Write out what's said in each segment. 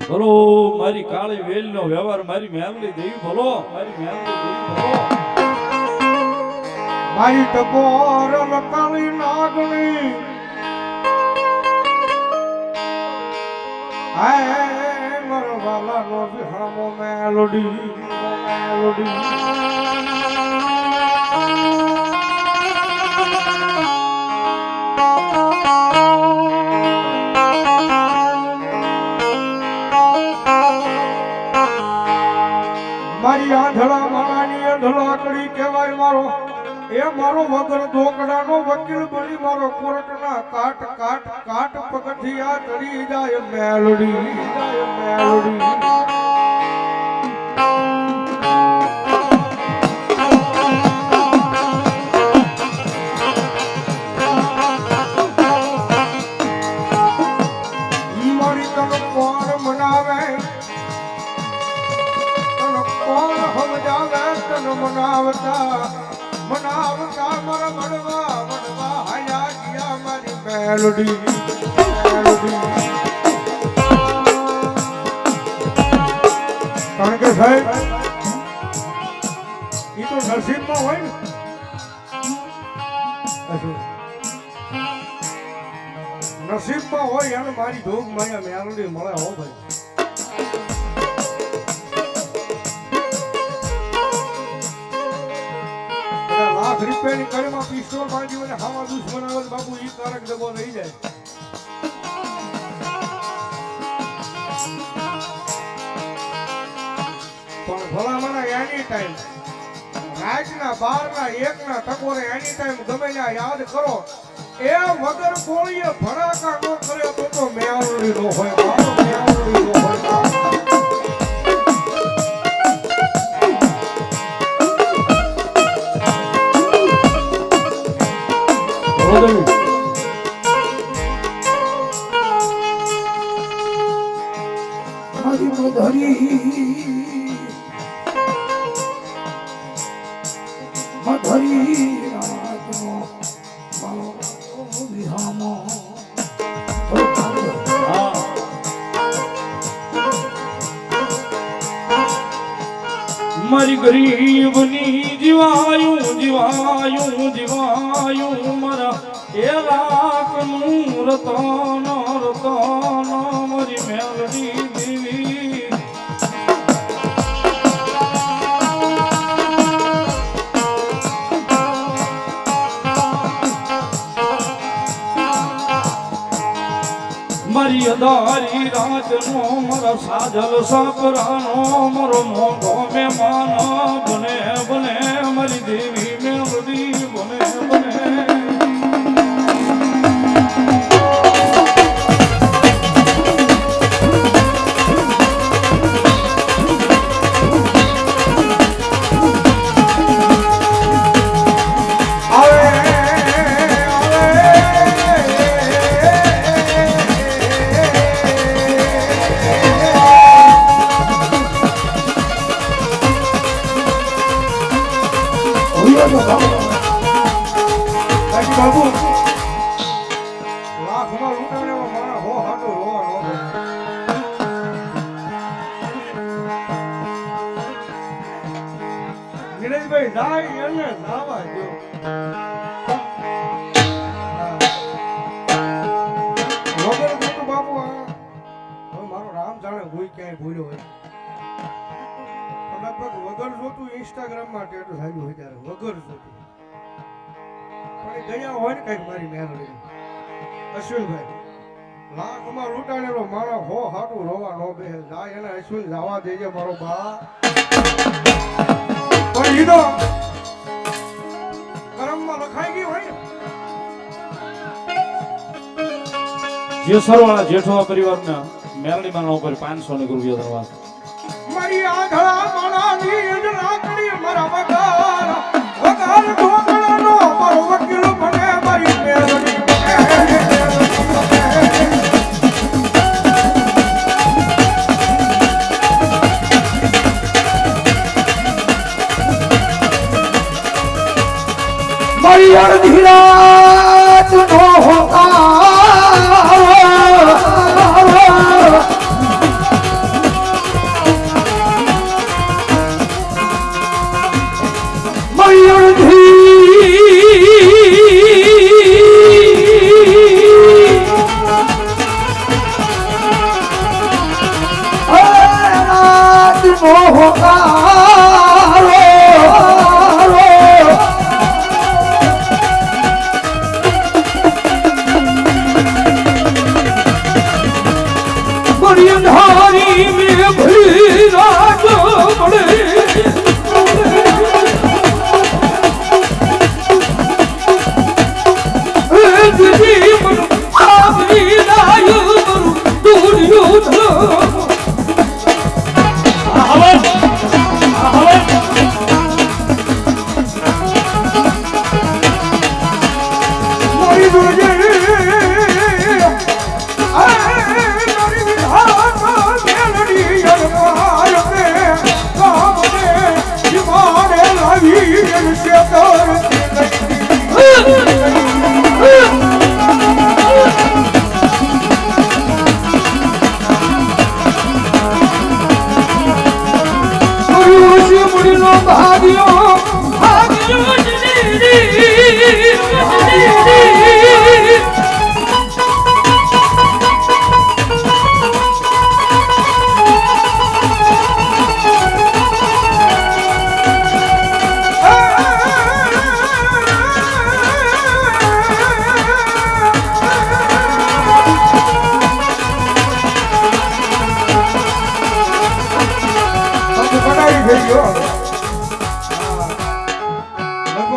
બોલો મારી કાળી વેલ નો વ્યવહાર મારી મેલડી દેવી બોલો મારી મેલડી દેવી બોલો મારી ટકોર કાળી નાગણી હાય મારો વાલા નો વિહામો મેલડી મારી આંધળા માની આંધળાકડી કહેવાય મારો એ મારો વગર ઢોકડાનો વકીલ બની મારો કોર્ટના કાટ કાટ કાટ પગથિયા ચડી જાય મેલડી મારી તને કોણ મનાવે તને કોણ સમજાવે તને મનાવતા મારા વડવા હાયા ગયા મારી મેલડી કારણ કે સાહેબ એ તો નસીબમાં હોય ને નસીબમાં હોય અને મારી ધૂમ માયા મેલડી મળે હો ભાઈ લાખ રૂપિયાની કડીમાં પિસ્તોલ માંડી અને હામાં દુશ્મન આવે બાબુ ઈ કારક ડબો રહી જાય પણ ભલામણા એની ટાઈમ રાતના 12ના 1ના ટકોરે એની ટાઈમ ગમે ત્યાં યાદ કરો એ વગર ગોળીએ ભડાકા નો કરે તો મેલડી નો હોય બાબુ મેલડી નો હોય મારી ગરીબની જીવાયું મારા એ લાખનું રતન મારી મેલડી દેવી મારી અદારી રાતનો મારા સાજલ સાપરાનો મારો મોઢો મહેમાન બને મારી દેવી મેલડી બને બાબુ લાખમાં લૂંટાણેમાં મારા હો હાટો રોવા નો નિલેશભાઈ જાય એને નાવા દો વગર મોટું બાબુ હવે મારો રામ જાણે કોઈ ક્યાંય ભૂલ્યો હોય લગભગ વગર જોતું ઇન્સ્ટાગ્રામમાં ટેટસ આવ્યું હોય ત્યારે વગર જોતું ગયા હોય ને કઈક મારી મેલડી અશ્વિનભાઈ લાખમાં લૂંટાણેલો મારા હો હાટું રોવા નો બે જાય એને અશ્વિન જવા દેજે મારો બા પણ ઈનો કરમમાં લખાઈ ગઈ હોય જે સરવાળા જેઠવા પરિવારના મેલડીમાં નો પર 500 ની રૂપિયા ધરવા મારી આંધળા માણાની અંધળાકડી મારા વગર ઢોકળાનો મારો વકીલ બને મારી મેલડી મારી અડધી રાત નો હોકા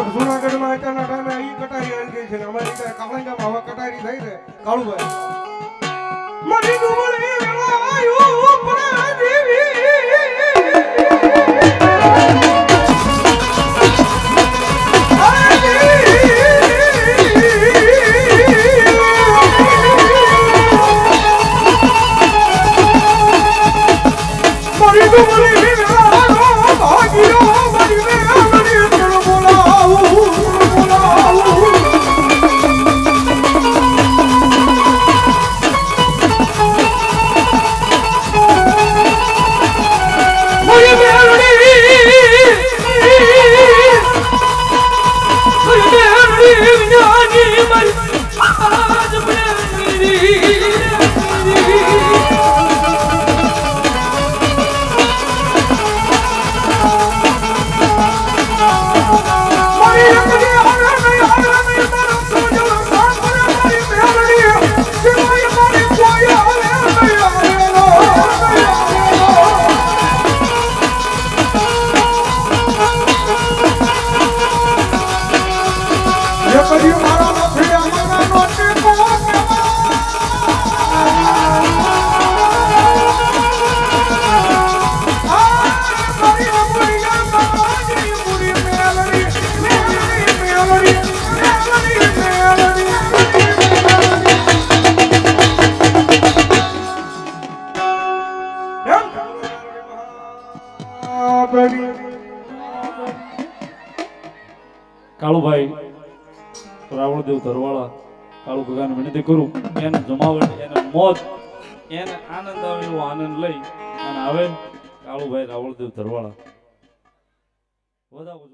જૂનાગઢમાં અત્યારના ટાઈમે ઈ કટારી આવી ગઈ છે ને અમારી ત્યાં કાળંગામાં હવે કટારી થઈ છે કાળુભાઈ મને ડુબળી વેળાયું પરા દેવી કાળુભાઈ રાવણદેવ ધરવાળા કાળુ ભગાને વિનંતી કરું એને જમાવટ એને મોજ એને આનંદ આવે એવો આનંદ લઈ અને હવે કાળુભાઈ રાવણદેવ ધરવાળા વધાવો